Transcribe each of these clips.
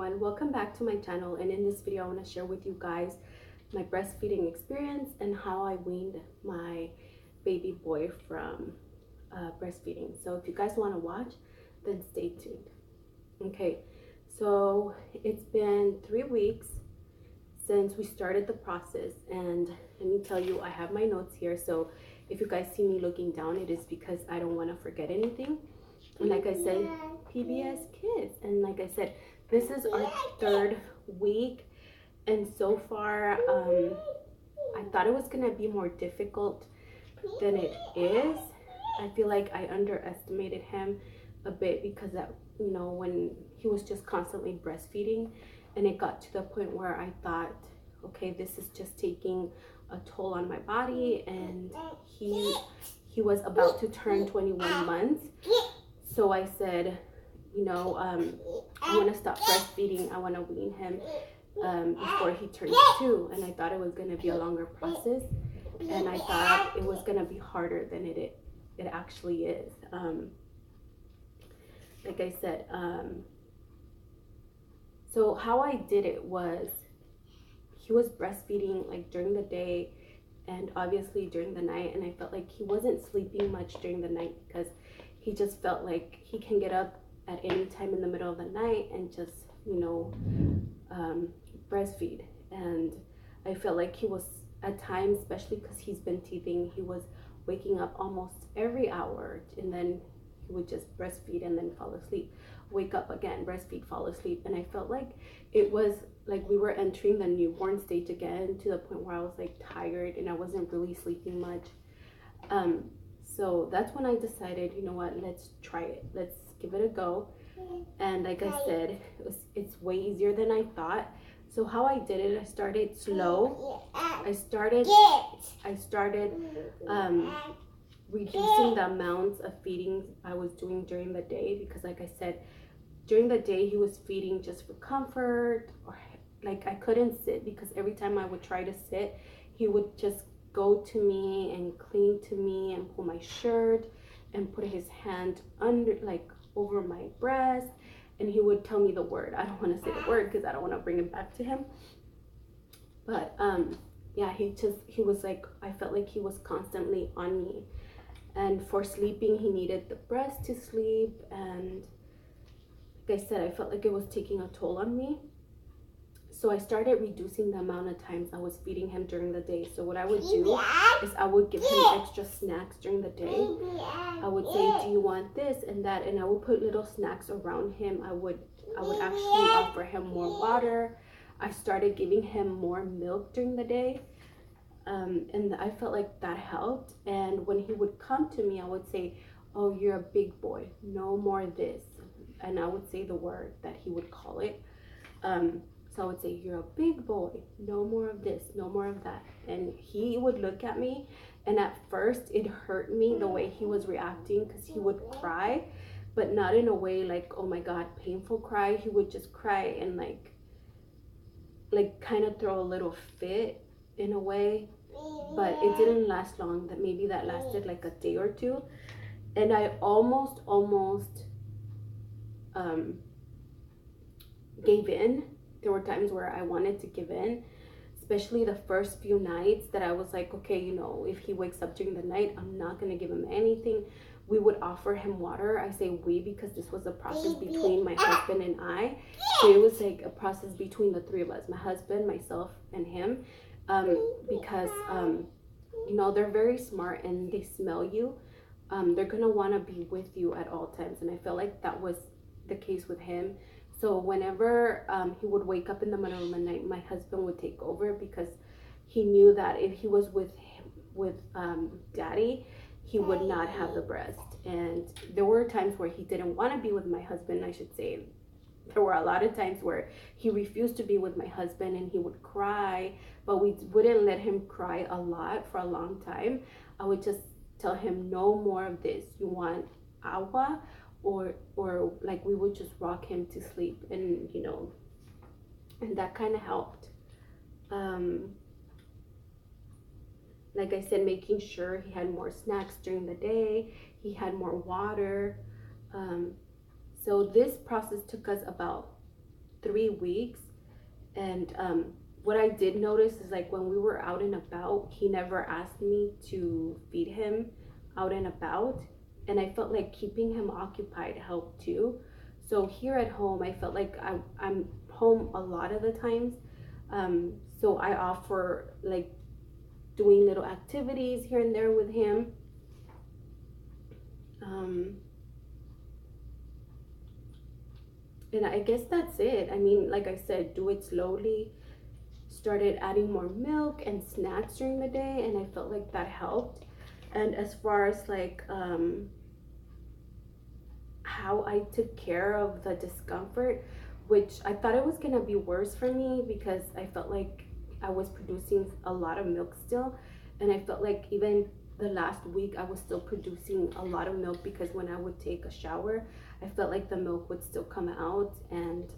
everyone, welcome back to my channel. And in this video I want to share with you guys my breastfeeding experience and how I weaned my baby boy from breastfeeding. So if you guys want to watch, then stay tuned. Okay, so it's been 3 weeks since we started the process, and let me tell you, I have my notes here, so if you guys see me looking down, it is because I don't want to forget anything. And like I said, PBS Kids, and like I said, this is our 3rd week, and so far I thought it was gonna be more difficult than it is. I feel like I underestimated him a bit because that, you know, when he was just constantly breastfeeding, and it got to the point where I thought, okay, this is just taking a toll on my body, and he was about to turn 21 months. So I said, you know, I want to stop breastfeeding. I want to wean him before he turns 2. And I thought it was going to be a longer process, and I thought it was going to be harder than it actually is. Like I said, so how I did it was, he was breastfeeding like during the day and obviously during the night, and I felt like he wasn't sleeping much during the night because he just felt like he can get up at any time in the middle of the night and just, you know, breastfeed. And I felt like he was, at times, especially because he's been teething, he was waking up almost every hour, and then he would just breastfeed and then fall asleep, wake up again, breastfeed, fall asleep. And I felt like it was like we were entering the newborn stage again, to the point where I was like tired and I wasn't really sleeping much. So that's when I decided, you know what, let's try it, let's give it a go. And like I said, it's way easier than I thought. So how I did it, I started slow. I started reducing the amounts of feeding I was doing during the day, because like I said, during the day he was feeding just for comfort, or like I couldn't sit, because every time I would try to sit, he would just go to me and cling to me and pull my shirt and put his hand under, like over my breast, and he would tell me the word. I don't want to say the word because I don't want to bring it back to him, but yeah, he was like, I felt like he was constantly on me. And for sleeping, he needed the breast to sleep, and like I said, I felt like it was taking a toll on me. So I started reducing the amount of times I was feeding him during the day. So what I would do is I would give him extra snacks during the day. I would say, do you want this and that? And I would put little snacks around him. I would actually offer him more water. I started giving him more milk during the day. And I felt like that helped. And when he would come to me, I would say, oh, you're a big boy, no more of this. And I would say the word that he would call it. So I would say, you're a big boy, no more of this, no more of that. And he would look at me, and at first it hurt me the way he was reacting, because he would cry, but not in a way like, oh my God, painful cry. He would just cry and like kind of throw a little fit in a way, but it didn't last long. That maybe that lasted like a day or 2, and I almost gave in. There were times where I wanted to give in, especially the first few nights, that I was like, okay, you know, if he wakes up during the night, I'm not gonna give him anything. We would offer him water. I say we because this was a process between my husband and I. So it was like a process between the 3 of us, my husband, myself, and him, because you know, they're very smart and they smell you. They're gonna want to be with you at all times, and I felt like that was the case with him. So whenever he would wake up in the middle of the night, my husband would take over, because he knew that if he was with daddy, he would not have the breast. And there were times where he didn't want to be with my husband, I should say. There were a lot of times where he refused to be with my husband, and he would cry, but we wouldn't let him cry a lot for a long time. I would just tell him, no more of this. You want agua? Or like we would just rock him to sleep, and you know, and that kind of helped. Like I said, making sure he had more snacks during the day, he had more water. So this process took us about 3 weeks. And what I did notice is like when we were out and about, he never asked me to feed him out and about. And I felt like keeping him occupied helped too. So here at home, I felt like I'm home a lot of the times. So I offer like doing little activities here and there with him. And I guess that's it. I mean, like I said, do it slowly. Started adding more milk and snacks during the day, and I felt like that helped. And as far as like how I took care of the discomfort, which I thought it was gonna be worse for me because I felt like I was producing a lot of milk still, and I felt like even the last week I was still producing a lot of milk because when I would take a shower, I felt like the milk would still come out. And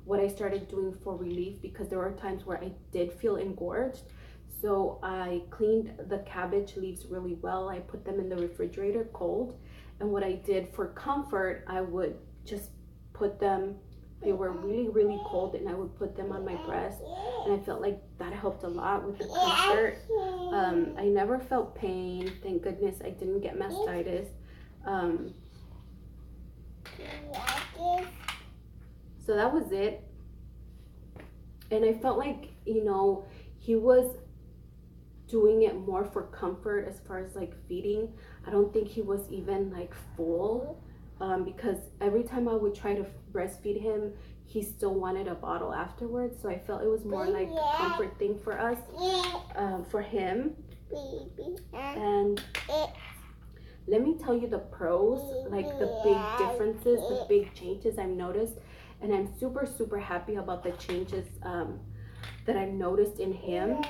what I started doing for relief, because there were times where I did feel engorged, so I cleaned the cabbage leaves really well. I put them in the refrigerator cold, and what I did for comfort, I would just put them, they were really really cold, and I would put them on my breast, and I felt like that helped a lot with the comfort. I never felt pain, thank goodness. I didn't get mastitis. So that was it. And I felt like, you know, he was doing it more for comfort as far as like feeding. I don't think he was even like full, because every time I would try to breastfeed him, he still wanted a bottle afterwards. So I felt it was more like a comfort thing for us, for him. And let me tell you the pros, like the big differences, the big changes I've noticed. And I'm super, super happy about the changes that I've noticed in him.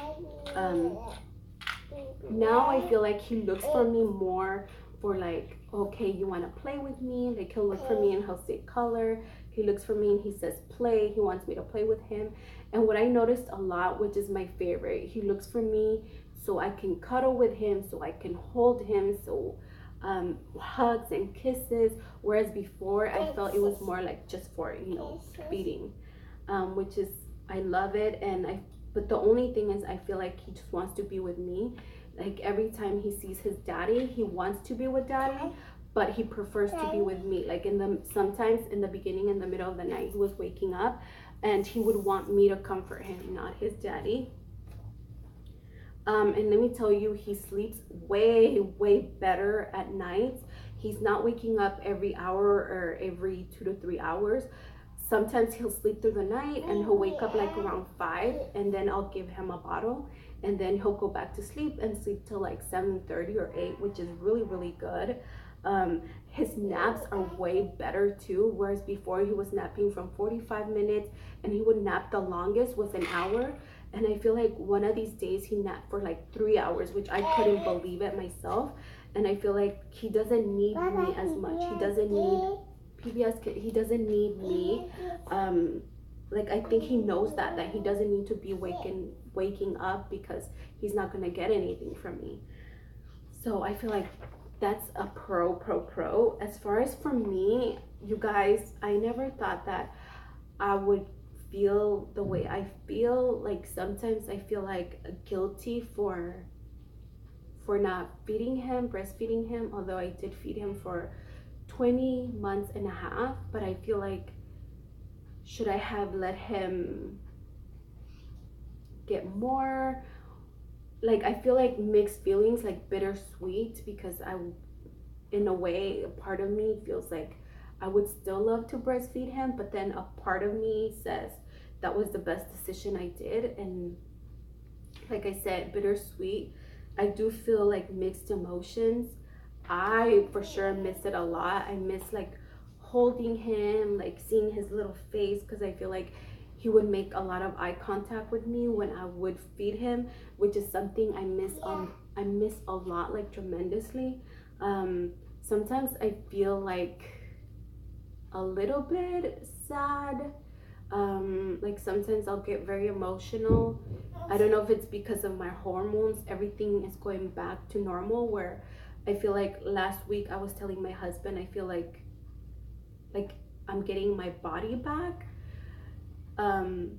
Now I feel like he looks for me more for like, okay, you want to play with me? Like he'll look for me and he'll say color. He looks for me and he says play. He wants me to play with him. And what I noticed a lot, which is my favorite, he looks for me so I can cuddle with him, so I can hold him, so hugs and kisses. Whereas before I felt it was more like just for, you know, feeding, which is, I love it. And but the only thing is I feel like he just wants to be with me. Like every time he sees his daddy, he wants to be with daddy, but he prefers to be with me. Like sometimes in the beginning, in the middle of the night, he was waking up and he would want me to comfort him, not his daddy. And let me tell you, he sleeps way, way better at night. He's not waking up every hour or every 2 to 3 hours. Sometimes he'll sleep through the night and he'll wake up like around 5, and then I'll give him a bottle, and then he'll go back to sleep and sleep till like 7:30 or 8, which is really, really good. His naps are way better too, whereas before he was napping from 45 minutes, and he would nap the longest was an hour. And I feel like one of these days he napped for like 3 hours, which I couldn't believe it myself. And I feel like he doesn't need me as much. He doesn't need PBS. He doesn't need me. Like I think he knows that he doesn't need to be waking up because he's not gonna get anything from me. So I feel like that's a pro. As far as for me, you guys, I never thought that I would feel the way I feel. Like sometimes I feel like guilty for not feeding him, breastfeeding him, although I did feed him for 20 months and a half. But I feel like, should I have let him get more? Like I feel like mixed feelings, like bittersweet, because in a way, a part of me feels like I would still love to breastfeed him, but then a part of me says that was the best decision I did. And like I said, bittersweet. I do feel like mixed emotions. I for sure miss it a lot. I miss like holding him, like seeing his little face, because I feel like he would make a lot of eye contact with me when I would feed him, which is something I miss a lot, like tremendously. Sometimes I feel like a little bit sad. Like sometimes I'll get very emotional. I don't know if it's because of my hormones. Everything is going back to normal, where I feel like last week I was telling my husband I feel like I'm getting my body back. um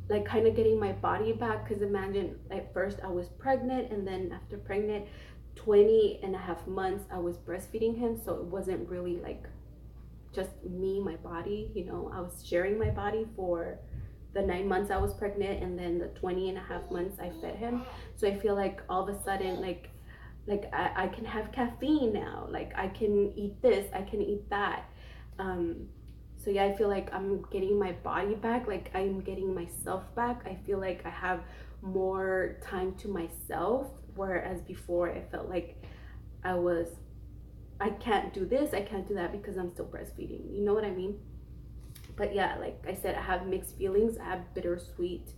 like kind of getting my body back, because imagine at first I was pregnant, and then after pregnant 20 and a half months I was breastfeeding him, so it wasn't really like just me, my body, you know. I was sharing my body for the 9 months I was pregnant, and then the 20 and a half months I fed him. So I feel like all of a sudden, I can have caffeine now, like I can eat this, I can eat that. um so yeah, I feel like I'm getting my body back, like I'm getting myself back. I feel like I have more time to myself, whereas before I felt like I was, I can't do this, I can't do that because I'm still breastfeeding, you know what I mean? But yeah, like I said, I have mixed feelings. I have bittersweet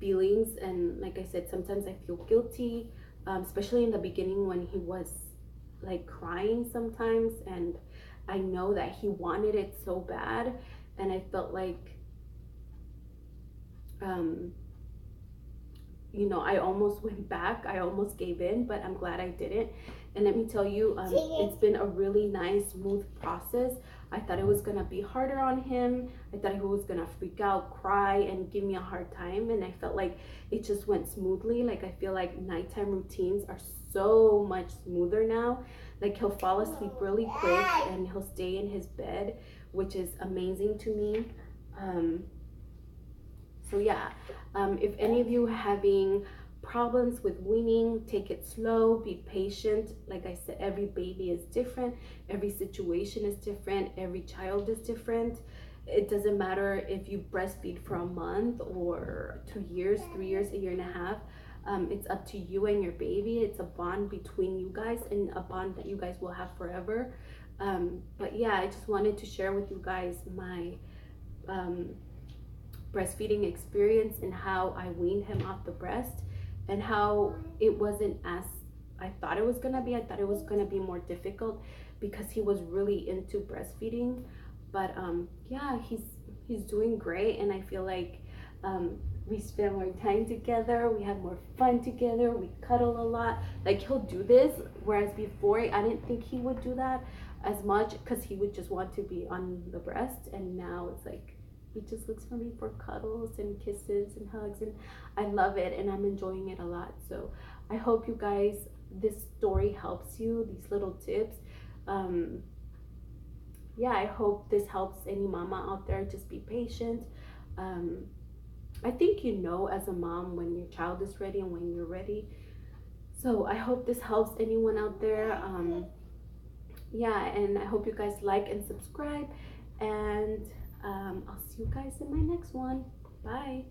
feelings, and like I said, sometimes I feel guilty, especially in the beginning when he was like crying sometimes, and I know that he wanted it so bad, and I felt like um you know, I almost went back, I almost gave in, but I'm glad I didn't. And let me tell you, it's been a really nice, smooth process. I thought it was gonna be harder on him. I thought he was gonna freak out, cry, and give me a hard time. And I felt like it just went smoothly. Like I feel like nighttime routines are so much smoother now. Like he'll fall asleep really quick and he'll stay in his bed, which is amazing to me. Um, so yeah, if any of you are having problems with weaning, take it slow, be patient. Like I said, every baby is different, every situation is different, every child is different. It doesn't matter if you breastfeed for a month or 2 years, 3 years, a year and a half. It's up to you and your baby. It's a bond between you guys, and a bond that you guys will have forever. But yeah, I just wanted to share with you guys my um, breastfeeding experience, and how I weaned him off the breast, and how it wasn't as I thought it was gonna be. I thought it was gonna be more difficult because he was really into breastfeeding. But yeah, he's doing great, and I feel like we spend more time together, we have more fun together, we cuddle a lot. Like he'll do this, whereas before I didn't think he would do that as much, because he would just want to be on the breast, and now it's like he just looks for me for cuddles and kisses and hugs, and I love it, and I'm enjoying it a lot. So I hope you guys, this story helps you, these little tips. um yeah, I hope this helps any mama out there. Just be patient. um I think you know as a mom when your child is ready and when you're ready. So I hope this helps anyone out there. Yeah, and I hope you guys like and subscribe, and I'll see you guys in my next one. Bye.